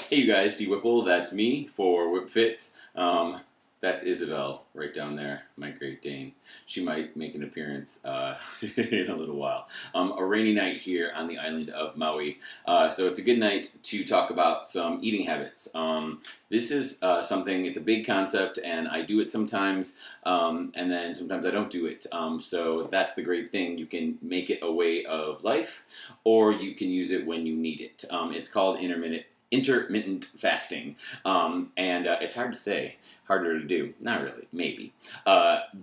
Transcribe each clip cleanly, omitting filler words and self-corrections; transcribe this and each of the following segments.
Hey you guys, Steve Whipple, that's me for WHIPFIT. That's Isabel right down there, my Great Dane. She might make an appearance in a little while. A rainy night here on the island of Maui, so it's a good night to talk about some eating habits. This is something, it's a big concept, and I do it sometimes, and then sometimes I don't do it. So that's the great thing. You can make it a way of life, or you can use it when you need it. It's called intermittent fasting, and it's hard to say, harder to do. Not really, maybe.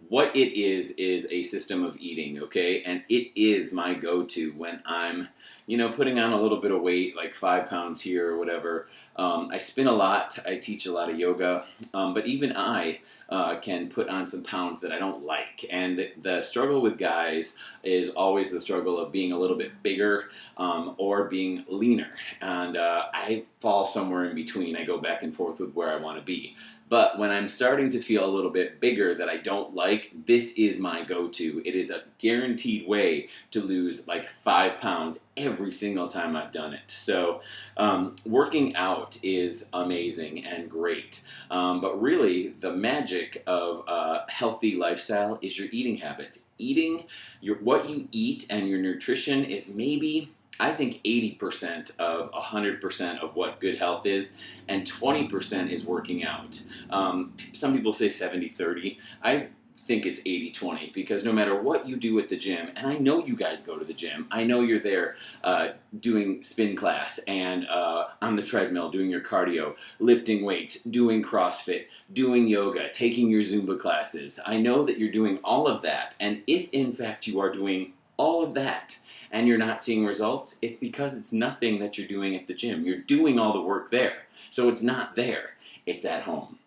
What it is a system of eating, okay? And it is my go-to when I'm, putting on a little bit of weight, like 5 pounds here or whatever. I spin a lot. I teach a lot of yoga, but even I can put on some pounds that I don't like. And the struggle with guys is always the struggle of being a little bit bigger or being leaner. And I fall somewhere in between. I go back and forth with where I want to be. But when I'm starting to feel a little bit bigger that I don't like, this is my go-to. It is a guaranteed way to lose like 5 pounds every single time I've done it. So working out is amazing and great. But really, the magic of a healthy lifestyle is your eating habits. What you eat and your nutrition is maybe, I think, 80% of 100% of what good health is, and 20% is working out. Some people say 70-30. I think it's 80-20, because no matter what you do at the gym, and I know you guys go to the gym, I know you're there doing spin class and on the treadmill, doing your cardio, lifting weights, doing CrossFit, doing yoga, taking your Zumba classes. I know that you're doing all of that, and if in fact you are doing all of that, and you're not seeing results, it's because it's nothing that you're doing at the gym. You're doing all the work there. So it's not there. It's at home.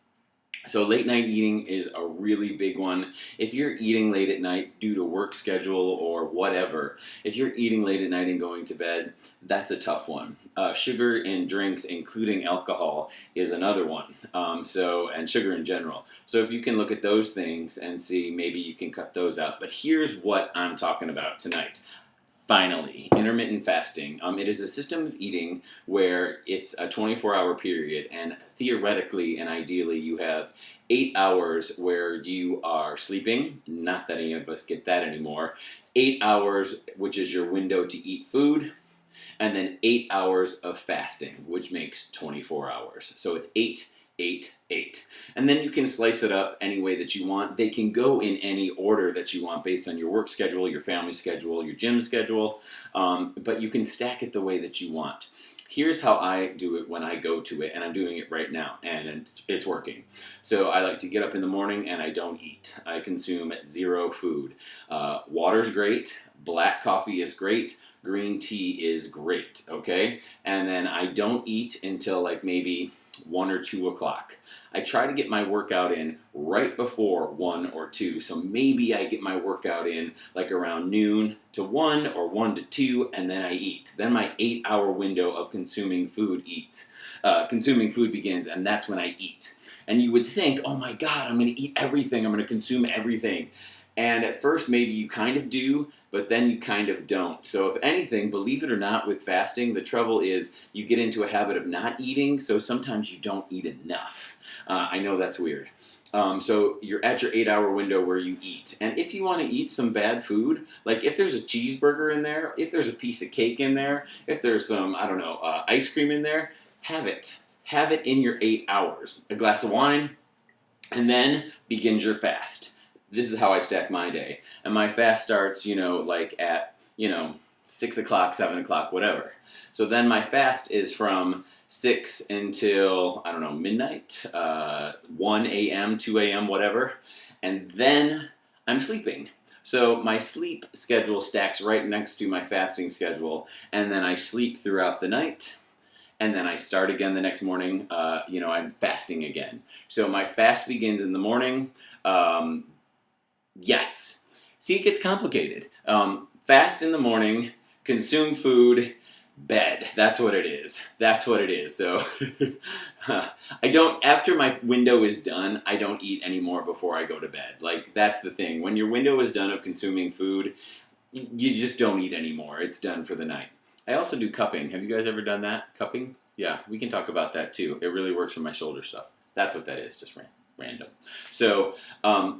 So late night eating is a really big one. If you're eating late at night due to work schedule or whatever, if you're eating late at night and going to bed, that's a tough one. Sugar in drinks, including alcohol, is another one. And sugar in general. So if you can look at those things and see, maybe you can cut those out. But here's what I'm talking about tonight. Finally, intermittent fasting. It is a system of eating where it's a 24-hour period, and theoretically and ideally you have 8 hours where you are sleeping. Not that any of us get that anymore. 8 hours, which is your window to eat food, and then 8 hours of fasting, which makes 24 hours. So it's 8, 8, 8. And then you can slice it up any way that you want. They can go in any order that you want based on your work schedule, your family schedule, your gym schedule, but you can stack it the way that you want. Here's how I do it when I go to it, and I'm doing it right now, and it's working. So I like to get up in the morning and I don't eat. I consume 0 food. Water's great, black coffee is great, green tea is great, okay? And then I don't eat until like maybe 1 or 2 o'clock. I try to get my workout in right before 1 or 2. So maybe I get my workout in like around noon to 1 or 1 to 2, and then I eat. Then my 8-hour window of consuming food begins, and that's when I eat. And you would think, oh my God, I'm going to eat everything. I'm going to consume everything. And at first, maybe you kind of do, but then you kind of don't. So if anything, believe it or not, with fasting, the trouble is you get into a habit of not eating, so sometimes you don't eat enough. I know that's weird. So you're at your 8-hour window where you eat. And if you want to eat some bad food, like if there's a cheeseburger in there, if there's a piece of cake in there, if there's some, ice cream in there, have it. Have it in your 8 hours. A glass of wine, and then begins your fast. This is how I stack my day. And my fast starts, at 6 o'clock, 7 o'clock, whatever. So then my fast is from 6 until, midnight, 1 a.m., 2 a.m., whatever. And then I'm sleeping. So my sleep schedule stacks right next to my fasting schedule. And then I sleep throughout the night. And then I start again the next morning. I'm fasting again. So my fast begins in the morning. Yes. See, it gets complicated. Fast in the morning, consume food, bed. That's what it is. That's what it is. So after my window is done, I don't eat anymore before I go to bed. Like, that's the thing. When your window is done of consuming food, you just don't eat anymore. It's done for the night. I also do cupping. Have you guys ever done that? Cupping? Yeah, we can talk about that too. It really works for my shoulder stuff. That's what that is, just random. So,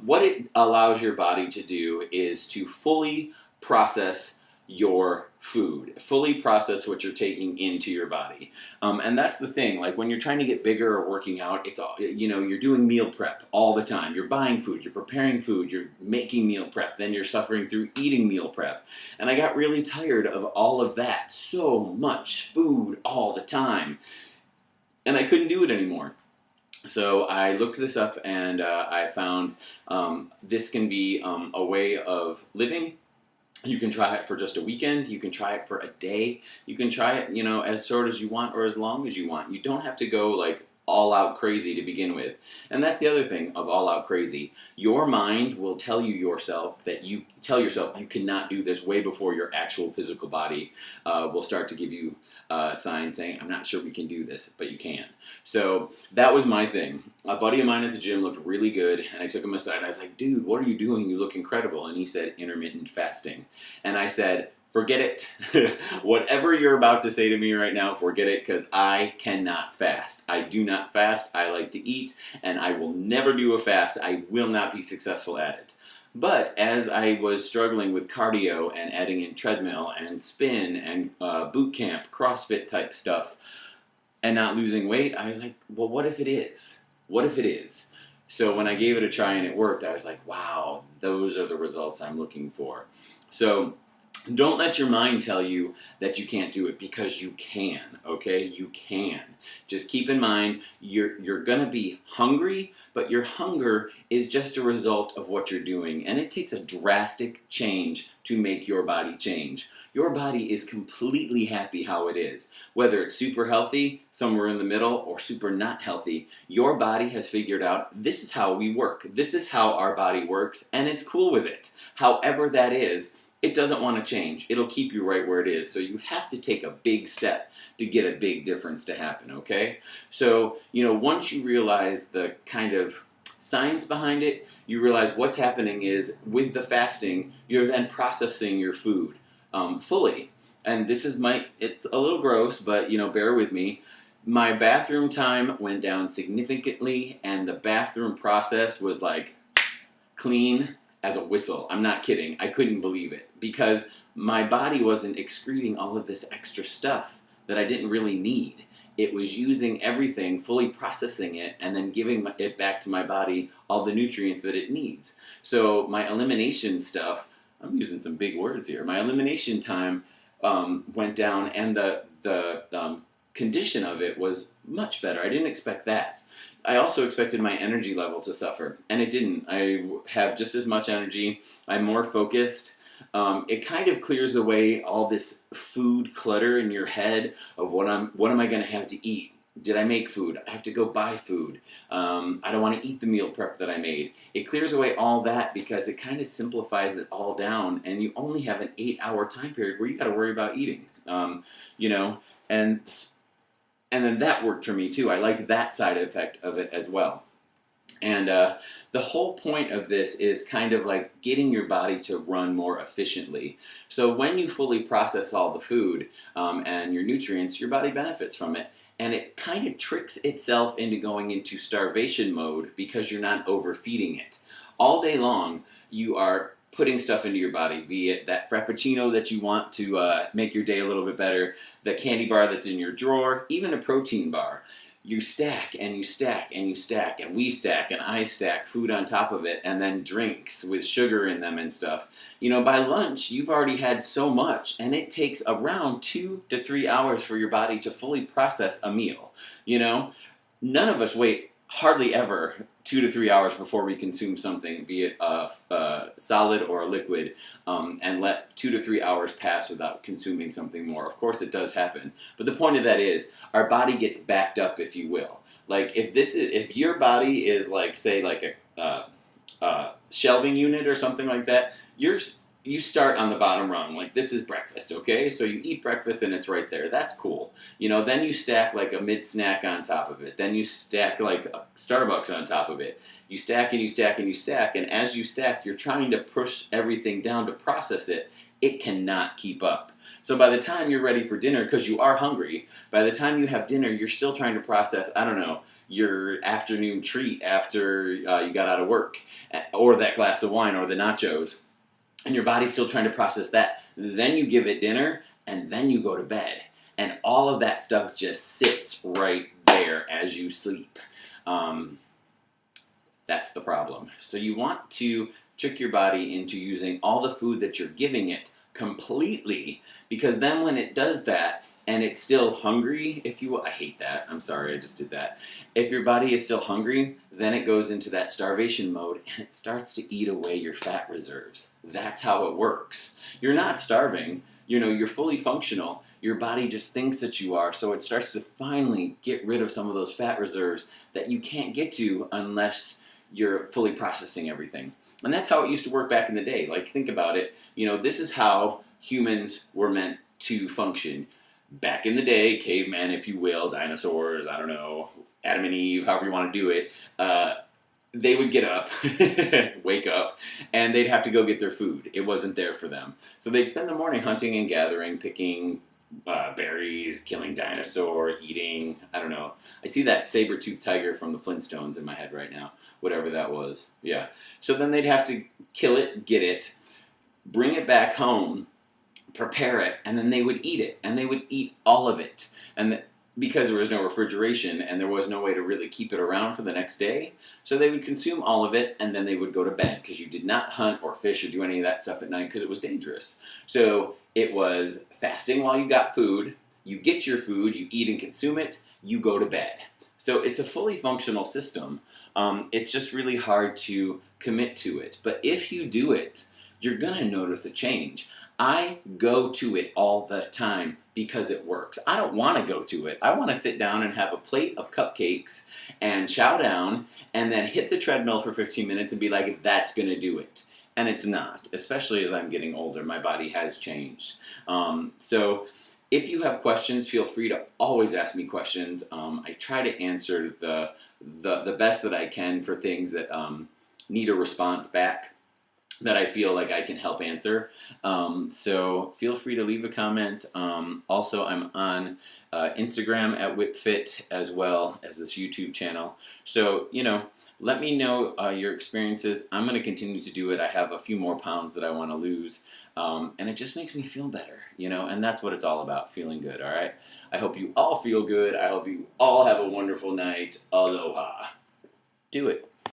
what it allows your body to do is to fully process your food, fully process what you're taking into your body. And that's the thing. Like when you're trying to get bigger or working out, it's all, you're doing meal prep all the time. You're buying food, you're preparing food, you're making meal prep, then you're suffering through eating meal prep. And I got really tired of all of that. So much food all the time. And I couldn't do it anymore. So I looked this up and I found this can be a way of living. You can try it for just a weekend. You can try it for a day. You can try it, as short as you want or as long as you want. You don't have to go like all out crazy to begin with. And that's the other thing of all out crazy. Your mind will tell yourself you cannot do this way before your actual physical body will start to give you signs saying, I'm not sure we can do this, but you can. So that was my thing. A buddy of mine at the gym looked really good, and I took him aside. I was like, dude, what are you doing? You look incredible. And he said, intermittent fasting. And I said, forget it. Whatever you're about to say to me right now, forget it, because I cannot fast. I do not fast. I like to eat, and I will never do a fast. I will not be successful at it. But as I was struggling with cardio and adding in treadmill and spin and boot camp, CrossFit type stuff, and not losing weight, I was like, well, what if it is? What if it is? So when I gave it a try and it worked, I was like, wow, those are the results I'm looking for. So don't let your mind tell you that you can't do it, because you can, okay? You can. Just keep in mind, you're going to be hungry, but your hunger is just a result of what you're doing. And it takes a drastic change to make your body change. Your body is completely happy how it is. Whether it's super healthy, somewhere in the middle, or super not healthy, your body has figured out this is how we work. This is how our body works, and it's cool with it. However that is, it doesn't want to change. It'll keep you right where it is. So you have to take a big step to get a big difference to happen, okay? So, once you realize the kind of science behind it, you realize what's happening is with the fasting, you're then processing your food fully. And this is it's a little gross, but, bear with me. My bathroom time went down significantly, and the bathroom process was like clean as a whistle. I'm not kidding. I couldn't believe it, because my body wasn't excreting all of this extra stuff that I didn't really need. It was using everything, fully processing it, and then giving it back to my body all the nutrients that it needs. So my elimination stuff, I'm using some big words here, my elimination time went down, and the condition of it was much better. I didn't expect that. I also expected my energy level to suffer, and it didn't. I have just as much energy. I'm more focused. It kind of clears away all this food clutter in your head of what am I going to have to eat? Did I make food? I have to go buy food. I don't want to eat the meal prep that I made. It clears away all that, because it kind of simplifies it all down, and you only have an 8-hour time period where you got to worry about eating. And then that worked for me too. I liked that side effect of it as well. And the whole point of this is kind of like getting your body to run more efficiently. So when you fully process all the food and your nutrients, your body benefits from it. And it kind of tricks itself into going into starvation mode, because you're not overfeeding it. All day long, you are putting stuff into your body, be it that Frappuccino that you want to make your day a little bit better, the candy bar that's in your drawer, even a protein bar. You stack and you stack and you stack, and we stack and I stack food on top of it, and then drinks with sugar in them and stuff. By lunch, you've already had so much, and it takes around 2 to 3 hours for your body to fully process a meal. None of us wait hardly ever 2 to 3 hours before we consume something, be it a solid or a liquid, and let 2 to 3 hours pass without consuming something more. Of course, it does happen, but the point of that is our body gets backed up, if you will. Like if your body is like, say, like a shelving unit or something like that, you start on the bottom rung. Like, this is breakfast, okay? So you eat breakfast and it's right there. That's cool. Then you stack like a mid-snack on top of it. Then you stack like a Starbucks on top of it. You stack and you stack and you stack. And as you stack, you're trying to push everything down to process it it cannot keep up. So by the time you're ready for dinner, because you are hungry, by the time you have dinner, you're still trying to process, I don't know, your afternoon treat after you got out of work, or that glass of wine, or the nachos, and your body's still trying to process that. Then you give it dinner, and then you go to bed. And all of that stuff just sits right there as you sleep. That's the problem. So you want to trick your body into using all the food that you're giving it completely, because then when it does that, and it's still hungry, if you will, I hate that, I'm sorry, I just did that. If your body is still hungry, then it goes into that starvation mode and it starts to eat away your fat reserves. That's how it works. You're not starving, you're fully functional. Your body just thinks that you are, so it starts to finally get rid of some of those fat reserves that you can't get to unless you're fully processing everything. And that's how it used to work back in the day. Like, think about it. This is how humans were meant to function. Back in the day, caveman, if you will, dinosaurs, I don't know, Adam and Eve, however you want to do it, they would get up, wake up, and they'd have to go get their food. It wasn't there for them. So they'd spend the morning hunting and gathering, picking berries, killing dinosaur, eating, I don't know. I see that saber-toothed tiger from the Flintstones in my head right now, whatever that was. Yeah. So then they'd have to kill it, get it, bring it back home, prepare it, and then they would eat it, and they would eat all of it. And because there was no refrigeration and there was no way to really keep it around for the next day, so they would consume all of it, and then they would go to bed, because you did not hunt or fish or do any of that stuff at night because it was dangerous. So it was fasting while you got food, you get your food, you eat and consume it, you go to bed. So it's a fully functional system. It's just really hard to commit to it. But if you do it, you're going to notice a change. I go to it all the time because it works. I don't want to go to it. I want to sit down and have a plate of cupcakes and chow down and then hit the treadmill for 15 minutes and be like, that's going to do it. And it's not, especially as I'm getting older. My body has changed. So if you have questions, feel free to always ask me questions. I try to answer the best that I can for things that need a response back, that I feel like I can help answer. So feel free to leave a comment. Also, I'm on Instagram at WHIPFIT, as well as this YouTube channel. So, let me know your experiences. I'm going to continue to do it. I have a few more pounds that I want to lose. And it just makes me feel better, and that's what it's all about, feeling good, all right? I hope you all feel good. I hope you all have a wonderful night. Aloha. Do it.